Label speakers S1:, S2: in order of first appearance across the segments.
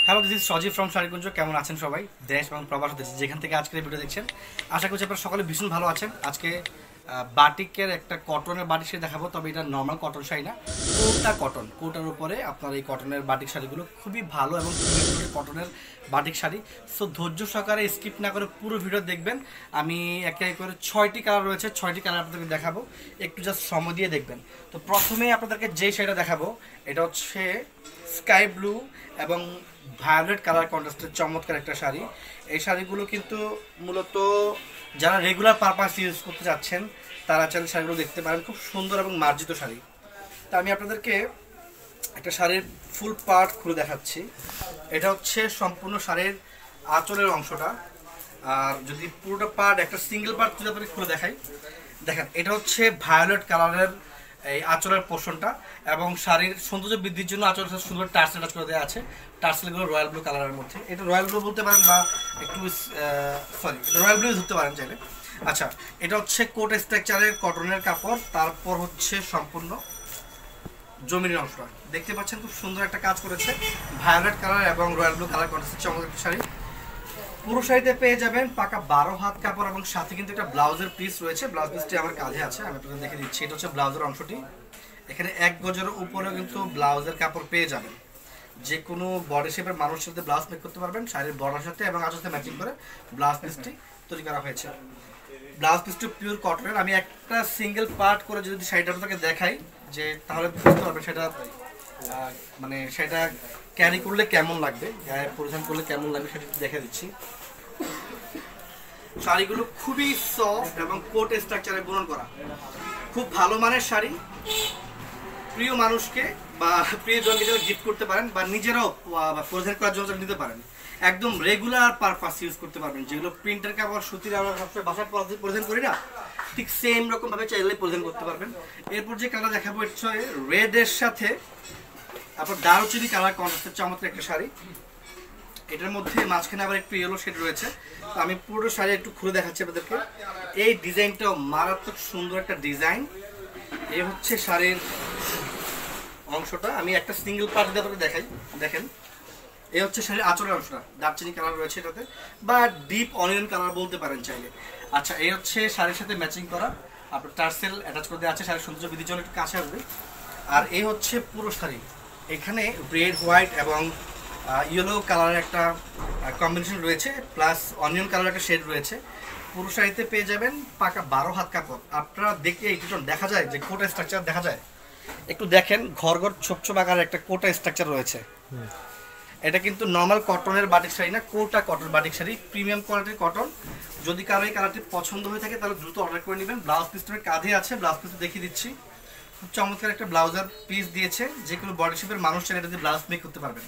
S1: Hello, this is Sajib from Sharikunj. কেমন আছেন সবাই? দেশ এবং প্রবাস দেশ যেখান থেকে আজকের ভিডিও দেখছেন, আশা করছি আপনারা সকলে ভীষণ ভালো আছেন। আজকে বাটিকের একটা কটনের বাটিক শাড়ি দেখাবো, তবে এটা নর্মাল কটন শাড়ি না, কোটার উপরে আপনার এই কটনের বাটিক শাড়িগুলো খুবই ভালো এবং খুবই কটনের বাটিক শাড়ি। সো ধৈর্য সহকারে স্কিপ না করে পুরো ভিডিও দেখবেন। আমি একে একে করে 6টি কালার রয়েছে, 6টি কালার আপনাদেরকে দেখাবো, একটু জাস্ট সময় দিয়ে দেখবেন। তো প্রথমেই আপনাদেরকে যে শাড়িটা দেখাবো এটা হচ্ছে স্কাই ব্লু এবং ভায়োলেট কালার কন্ট্রাস্টের চমৎকার একটা শাড়ি। এই শাড়িগুলো কিন্তু মূলত যারা রেগুলার পারপাস ইউজ করতে যাচ্ছেন তারা চাইলে শাড়িগুলো দেখতে পারেন, খুব সুন্দর এবং মার্জিত শাড়ি। তা আমি আপনাদেরকে একটা শাড়ির ফুল পার্ট খুলে দেখাচ্ছি। এটা হচ্ছে সম্পূর্ণ শাড়ির আঁচলের অংশটা। আর যদি পুরোটা পার্ট একটা সিঙ্গেল পার্ট যদি আপনাকে খুলে দেখাই, দেখেন এটা হচ্ছে ভায়োলেট কালারের এই আঁচলের পোর্শনটা, এবং শাড়ির সৌন্দর্য বৃদ্ধির জন্য আঁচলের সাথে সুন্দর টার্সেল টাচ করে দেওয়া আছে। টার্সেলগুলো রয়্যাল ব্লু কালারের মধ্যে, এটা রয়্যাল ব্লু বলতে পারেন বা একটু রয়্যাল ব্লু ধরতে পারেন চাইলে। আচ্ছা, এটা হচ্ছে কোট স্ট্রাকচারের কটনের কাপড়, তারপর হচ্ছে সম্পূর্ণ জমির অংশটা দেখতে পাচ্ছেন, খুব সুন্দর একটা কাজ করেছে ভায়োলেট কালার এবং রয়্যাল ব্লু কালার কন্ট্রাস্টের চমৎকার একটা শাড়ি। পুরো শাড়িতে পেয়ে যাবেন পাকা 12 হাত কাপড় এবং সাথে কিন্তু একটা ব্লাউজের পিস রয়েছে। ব্লাউজ পিসটি আমার কাঁধে আছে, আমি আপনাদের দেখে দিচ্ছি। এটা হচ্ছে ব্লাউজের অংশটি। এখানে 1 গজের উপরেও কিন্তু ব্লাউজের কাপড় পেয়ে যাবেন। যে কোনো বডি শেপের মানুষের সাথে ব্লাউজ মেক করতে পারবেন শাড়ির বর্ডার সাথে, এবং আঁচলের সাথে ম্যাচিং করে ব্লাউজ পিসটি তৈরি করা হয়েছে। ব্লাউজ পিসটি পিওর কটনের। আমি একটা সিঙ্গেল পার্ট করে যদি শাড়িটা আপনাকে দেখাই, যে তাহলে বুঝতে পারবেন সেটা মানে সেটা ক্যারি করলে কেমন লাগবে, গায়ে পরিধান করলে কেমন লাগবে সেটা দেখে দিচ্ছি। শাড়িগুলো খুবই সফট এবং কোট স্ট্রাকচারে বুনন করা, খুব ভালো মানের শাড়ি। প্রিয় মানুষকে বা প্রিয়জনকে যেন গিফট করতে পারেন বা নিজেরাও পরিধান করার জন্য নিতে পারেন। একদম রেগুলার পারপাস ইউজ করতে পারবেন। যেগুলো প্রিন্টের কাপড় সুতির আমরা সবসময় বাসায় পরিধান করি না, ঠিক সেম রকম ভাবে চাইলে পরিধান করতে পারবেন। এরপর যে কালার দেখাবো হচ্ছে রেডের সাথে আপনার দারুচিনি কালার কন্ট্রাস্টের চমৎকার একটা শাড়ি। এটার মধ্যে মাঝখানে আবার একটু ইয়েলো শেড রয়েছে। তো আমি পুরো শাড়ি একটু খুলে দেখাচ্ছি আপনাদেরকে। এই ডিজাইনটাও মারাত্মক সুন্দর একটা ডিজাইন। এই হচ্ছে শাড়ির অংশটা। আমি একটা সিঙ্গেল পার্ট দিয়ে আপনাকে দেখাই, দেখেন। এই হচ্ছে শাড়ির আঁচলের অংশটা, দারচিনি কালার রয়েছে এটাতে, বা ডিপ অনিয়ন কালার বলতে পারেন চাইলে। আচ্ছা, এই হচ্ছে শাড়ির সাথে ম্যাচিং করা আপনার টার্সেল অ্যাটাচ করে দেওয়া আছে, শাড়ির সৌন্দর্য বৃদ্ধির জন্য একটু কাছে আসবে। আর এই হচ্ছে পুরো শাড়ি। এখানে রেড, হোয়াইট এবং ইয়েলো কালারের একটা কম্বিনেশন রয়েছে, প্লাস অনিয়ন কালার একটা শেড রয়েছে। পুরো শাড়িতে পেয়ে যাবেন পাকা 12 হাত কাপড়। আপনারা দেখে একটু দেখা যায় যে কোটা স্ট্রাকচার দেখা যায়, একটু দেখেন ঘর ঘর ছোপ ছোপ আকার একটা কোটা স্ট্রাকচার রয়েছে। এটা কিন্তু নর্মাল কটনের বাটিক শাড়ি না, কোটা কটন বাটিক শাড়ি, প্রিমিয়াম কোয়ালিটির কটন। যদি কারো এই কালারটি পছন্দ হয়ে থাকে তাহলে দ্রুত অর্ডার করে নেবেন। ব্লাউজ পিসটার কাঁধে আছে, ব্লাউজ পিস দেখিয়ে দিচ্ছি। খুব চমৎকার একটা ব্লাউজার পিস দিয়েছে, যে কোনো বডি শেপের মানুষ চাইলে এটা দিয়ে ব্লাউজ মেক করতে পারবেন।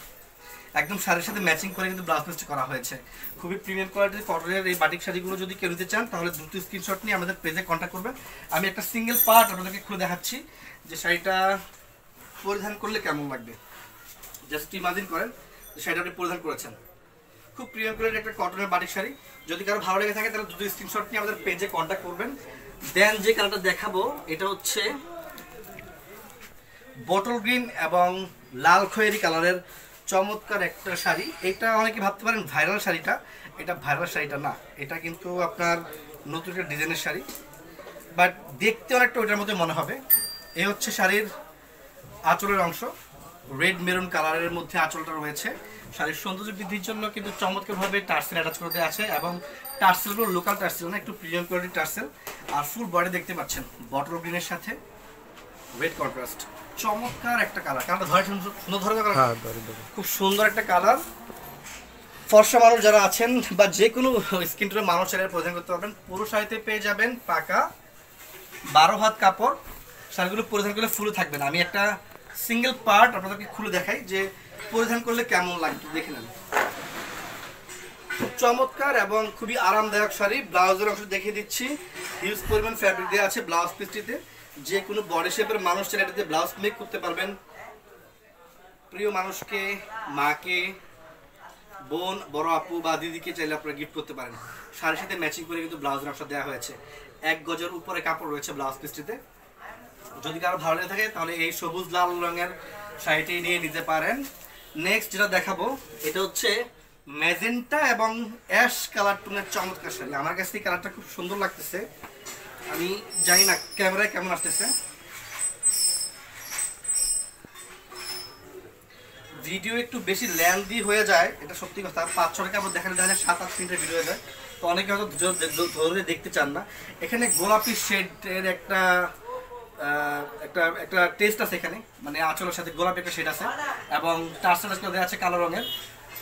S1: একদম শাড়ির সাথে ম্যাচিং করে কিন্তু ব্লাউজ পিসটি করা হয়েছে। খুবই প্রিমিয়াম কোয়ালিটির কটনের এই বাটিক শাড়িগুলো যদি কেউ নিতে চান তাহলে দ্রুত স্ক্রিনশট নিয়ে আমাদের পেজে কন্ট্যাক্ট করবেন। আমি একটা সিঙ্গেল পার্ট আপনাদেরকে খুলে দেখাচ্ছি যে শাড়িটা পরিধান করলে কেমন লাগবে। জাস্ট ইমাজিন করেন শাড়িটা আপনি পরিধান করেছেন। খুব প্রিমিয়াম কোয়ালিটির একটা কটনের বাটিক শাড়ি। যদি কারো ভালো লেগে থাকে তাহলে দ্রুত স্ক্রিনশট নিয়ে আমাদের পেজে কন্ট্যাক্ট করবেন। দেন যে কালারটা দেখাবো এটা হচ্ছে বটল গ্রিন এবং লাল খয়েরি কালারের চমৎকার একটা শাড়ি। এটা অনেকে ভাবতে পারেন ভাইরাল শাড়িটা, এটা ভাইরাল শাড়িটা না, এটা কিন্তু আপনার নতুন একটা ডিজাইনের শাড়ি, বাট দেখতে অনেকটা ওইটার মধ্যে মনে হবে। এই হচ্ছে শাড়ির আঁচলের অংশ, রেড মেরুন কালারের মধ্যে আঁচলটা রয়েছে। শাড়ির সৌন্দর্য বৃদ্ধির জন্য কিন্তু চমৎকারভাবে টার্সেল অ্যাটাচ করে দেওয়া আছে, এবং টার্সেলগুলো লোকাল টার্সেল না, একটু প্রিমিয়াম কোয়ালিটির টার্সেল। আর ফুল বডি দেখতে পাচ্ছেন বটল গ্রিনের সাথে রেড কন্ট্রাস্ট, চমৎকার একটা কালার। কালারটা ধরে সুন্দর ধরে, খুব সুন্দর একটা কালার। ফর্সা মানুষ যারা আছেন বা যে কোনো স্কিন টোনের মানুষ চাইলে পরিধান করতে পারবেন। পুরো শাড়িতে পেয়ে যাবেন পাকা 12 হাত কাপড়। শাড়িগুলো পরিধান করলে ফুলে থাকবেন। আমি একটা সিঙ্গেল পার্ট আপনাদেরকে খুলে দেখাই যে পরিধান করলে কেমন লাগবে, দেখে নেন। খুব চমৎকার এবং খুবই আরামদায়ক শাড়ি। ব্লাউজের অংশ দেখিয়ে দিচ্ছি, হিউজ পরিমাণ ফ্যাব্রিক দেওয়া আছে ব্লাউজ পিসটিতে। যে কোনো বডি শেপের মানুষ চাইলে এটাতে ব্লাউজ মেক করতে পারবেন। প্রিয় মানুষকে, মাকে, বোন, বড় আপু বা দিদিকে চাইলে আপনারা গিফট করতে পারেন। শাড়ির সাথে ম্যাচিং করে কিন্তু ব্লাউজের অংশ দেওয়া হয়েছে। 1 গজের উপরে কাপড় রয়েছে ব্লাউজ পিসটিতে। যদি কারো ভালো লেগে থাকে তাহলে এই সবুজ লাল রঙের শাড়িটি নিয়ে নিতে পারেন। নেক্সট যেটা দেখাবো এটা হচ্ছে ম্যাজেন্টা এবং অ্যাশ কালার টোনের চমৎকার শাড়ি। আমার কাছে এই কালারটা খুব সুন্দর লাগতেছে, আমি জানি না ক্যামেরায় কেমন আসতেছে। ভিডিও একটু বেশি লেন্থি হয়ে যায়, এটা সত্যি কথা। 5-6 কাপড় দেখালে দেখা যায় 7-8 মিনিটের ভিডিও হয়ে যায়, তো অনেকে হয়তো ধরে দেখতে চান না। এখানে গোলাপি শেডের একটা একটা একটা টেস্ট আছে এখানে, মানে আঁচলের সাথে গোলাপি একটা শেড আছে এবং টার্সেল দেওয়া আছে কালো রঙের।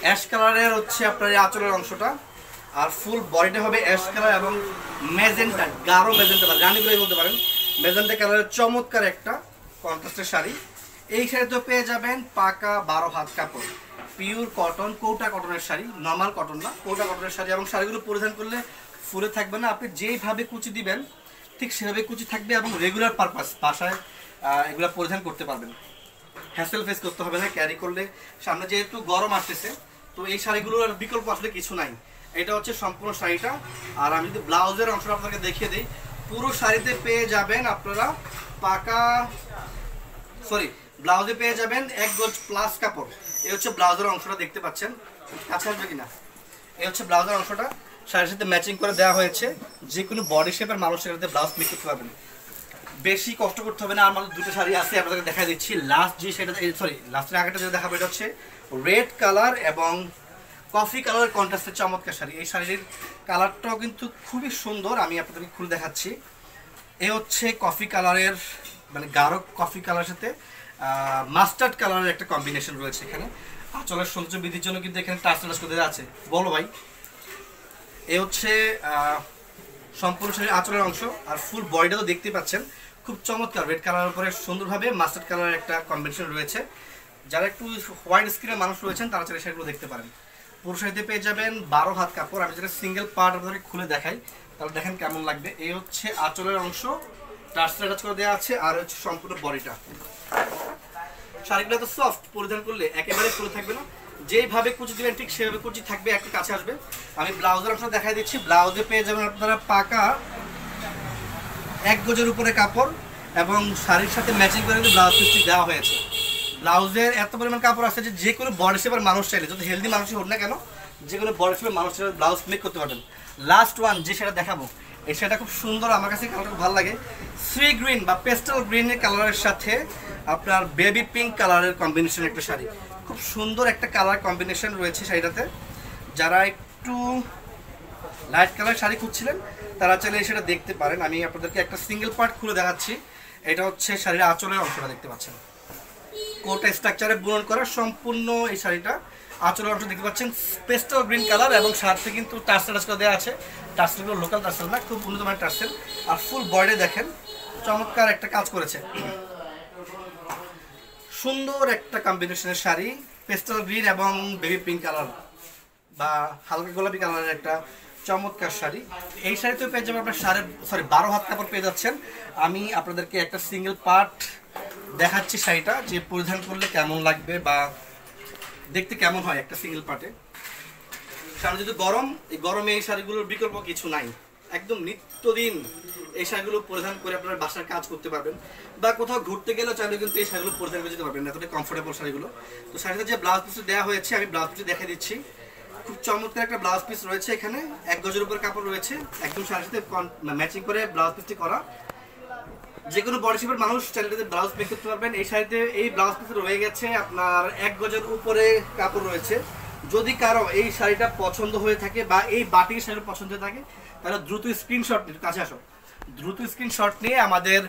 S1: অ্যাশ কালারের হচ্ছে আপনার এই আঁচলের অংশটা, আর ফুল বডিটা হবে অ্যাশ কালার এবং ম্যাজেন্টা, গাঢ় ম্যাজেন্টা বা রানিগুলোই বলতে পারেন। ম্যাজেন্টা কালারের চমৎকার একটা কন্ট্রাস্টের শাড়ি। এই শাড়িতে পেয়ে যাবেন পাকা 12 হাত কাপড়, পিওর কটন, কৌটা কটনের শাড়ি, নর্মাল কটন না, কৌটা কটনের শাড়ি। এবং শাড়িগুলো পরিধান করলে ফুলে থাকবে না, আপনি যেইভাবে কুচি দিবেন ঠিক সেভাবে কুচি থাকবে এবং রেগুলার পারপাস বাসায় এগুলো পরিধান করতে পারবেন, হ্যাসেল ফেস করতে হবে না ক্যারি করলে। সামনে যেহেতু গরম আসতেছে, তো এই শাড়িগুলোর বিকল্প আসলে কিছু নাই। এটা হচ্ছে সম্পূর্ণ শাড়িটা। আর আমি যদি ব্লাউজের অংশটা আপনাকে দেখিয়ে দিই, পুরো শাড়িতে পেয়ে যাবেন আপনারা পাকা, সরি, ব্লাউজে পেয়ে যাবেন 1 গজ প্লাস কাপড়। এই হচ্ছে ব্লাউজের অংশটা, দেখতে পাচ্ছেন, কাছে আসবে কিনা। এই হচ্ছে ব্লাউজের অংশটা, শাড়ির সাথে ম্যাচিং করে দেওয়া হয়েছে। যে কোনো বডি শেপের মানুষের সাথে ব্লাউজ মেক করতে পারবেন, বেশি কষ্ট করতে হবে না। আমার দুটো শাড়ি আছে, আপনাদেরকে দেখা দিচ্ছি। লাস্ট যে শাড়িটা, সরি লাস্টের আগেটা যেটা দেখাবো, এটা হচ্ছে রেড কালার এবং কফি কালারের কন্ট্রাস্টের চমৎকার শাড়ি। এই শাড়ির কালারটাও কিন্তু খুবই সুন্দর, আমি আপনাদেরকে খুলে দেখাচ্ছি। এ হচ্ছে কফি কালারের, মানে গাঢ় কফি কালারের সাথে মাস্টার্ড কালারের একটা কম্বিনেশন রয়েছে এখানে। আঁচলের সৌন্দর্য বৃদ্ধির জন্য কিন্তু এখানে টার্সেল করে দেওয়া আছে। বলো ভাই, এ হচ্ছে সম্পূর্ণ শাড়ির আঁচলের অংশ, আর ফুল বডিটা তো দেখতে পাচ্ছেন খুব চমৎকার। রেড কালারের উপরে সুন্দরভাবে মাস্টার্ড কালারের একটা কম্বিনেশন রয়েছে। যারা একটু হোয়াইট স্কিনের মানুষ রয়েছেন তারা চাইলে শাড়িগুলো দেখতে পারেন। পুরো শাড়িতে পেয়ে যাবেন 12 হাত কাপড়। আমি যেটা সিঙ্গেল পার্ট আপনাদের খুলে দেখাই, তাহলে দেখেন কেমন লাগবে। এই হচ্ছে আঁচলের অংশ, টার্সেল অ্যাটাচ করে দেওয়া আছে, আর হচ্ছে সম্পূর্ণ বডিটা। শাড়িগুলো তো সফট, পরিধান করলে একেবারে খুলে থাকবে না, যেইভাবে কুচি দিবেন ঠিক সেভাবে কুচি থাকবে, একটু কাছে আসবে। আমি ব্লাউজের অংশ দেখাই দিচ্ছি। ব্লাউজে পেয়ে যাবেন আপনারা পাকা 1 গজের উপরে কাপড় এবং শাড়ির সাথে ম্যাচিং করে কিন্তু ব্লাউজ পিসটি দেওয়া হয়েছে। ব্লাউজের এত পরিমাণ কাপড় আছে যে কোনো বডি শেপের মানুষ চাইলে, যদি হেলদি মানুষই হোক না কেন, যে কোনো বডি শেপের মানুষ চাইলে ব্লাউজ মেক করতে পারবেন। লাস্ট ওয়ান যে সেটা দেখাবো, এই শাড়িটা খুব সুন্দর, আমার কাছে কালারটা খুব ভালো লাগে। সি গ্রিন বা পেস্টাল গ্রিনের কালারের সাথে আপনার বেবি পিঙ্ক কালারের কম্বিনেশন একটা শাড়ি, খুব সুন্দর একটা কালার কম্বিনেশন রয়েছে শাড়িটাতে। যারা একটু লাইট কালার শাড়ি খুঁজছিলেন তারা চাইলে সেটা দেখতে পারেন। আমি আপনাদেরকে একটা সিঙ্গেল পার্ট খুলে দেখাচ্ছি। এটা হচ্ছে শাড়ির আঁচলের অংশটা, দেখতে পাচ্ছেন কোটা স্ট্রাকচারে বুনন করা সম্পূর্ণ এই শাড়িটা। আঁচলের অংশ দেখতে পাচ্ছেন পেস্টাল গ্রিন কালার এবং সাথে কিন্তু টার্সেল করে দেওয়া আছে। টার্সেলগুলো লোকাল টার্সেল না, খুব উন্নত মানের টার্সেল। আর ফুল বডি দেখেন চমৎকার একটা কাজ করেছে, সুন্দর একটা কম্বিনেশনের শাড়ি, পেস্টাল গ্রিন এবং বেবি পিঙ্ক কালার বা হালকা গোলাপি কালারের একটা চমৎকার শাড়ি। এই শাড়িতে পেয়ে যাবেন আপনার 12 হাত কাপড় পেয়ে যাচ্ছেন। আমি আপনাদেরকে একটা সিঙ্গেল পার্ট দেখাচ্ছি শাড়িটা, যে পরিধান করলে কেমন লাগবে বা দেখতে কেমন হয় একটা সিঙ্গেল পার্টে। সামনে যদি গরম, এই গরমে এই শাড়িগুলোর বিকল্প কিছু নাই, একদম নিত্যদিন এই শাড়িগুলো পরিধান করে আপনার বাসার কাজ করতে পারবেন, বা কোথাও ঘুরতে গেলেও চাইলে কিন্তু এই শাড়িগুলো পরিধান করে যেতে পারবেন, এতটাই কমফোর্টেবল শাড়িগুলো। তো শাড়িতে যে ব্লাউজ পিস দেওয়া হয়েছে, আমি ব্লাউজ পিস দেখে দিচ্ছি। খুব চমৎকার একটা ব্লাউজ পিস রয়েছে এখানে, 1 গজের উপর কাপড় রয়েছে, একদম শাড়ির সাথে ম্যাচিং করে ব্লাউজ পিসটি করা। যে কোনো বডি শেপের মানুষ চাইলে ব্লাউজ মেক করতে পারবেন। এই শাড়িতে এই ব্লাউজ পিস রয়ে গেছে আপনার 1 গজের উপরে কাপড় রয়েছে। যদি কারো এই শাড়িটা পছন্দ হয়ে থাকে বা এই বাটিক শাড়ি পছন্দ হয়ে থাকে, তাহলে দ্রুত স্ক্রিনশট নিয়ে, কাছে আসো, দ্রুত স্ক্রিনশট নিয়ে আমাদের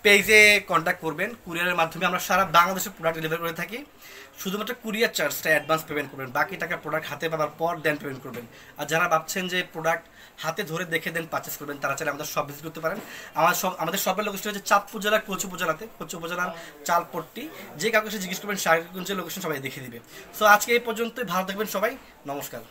S1: পেজে কন্ট্যাক্ট করবেন। কুরিয়ারের মাধ্যমে আমরা সারা বাংলাদেশে প্রোডাক্ট ডেলিভারি করে থাকি। শুধুমাত্র কুরিয়ার চার্জটা অ্যাডভান্স পেমেন্ট করবেন, বাকি টাকা প্রোডাক্ট হাতে পাওয়ার পর দেন পেমেন্ট করবেন। আর যারা ভাবছেন যে প্রোডাক্ট হাতে ধরে দেখে দেন পারচেস করবেন, তারা চাইলে আমাদের শপ ভিজিট করতে পারেন। আমাদের শপের লোকেশন হচ্ছে চাঁদপুর জেলার কোচ উপজেলাতে, কোচ উপজেলার চালপট্টি। যে কাউকে জিজ্ঞেস করবেন শাড়িগঞ্জের লোকেশন সবাই দেখিয়ে দিবে। সো আজকে এই পর্যন্তই, ভালো থাকবেন সবাই, নমস্কার।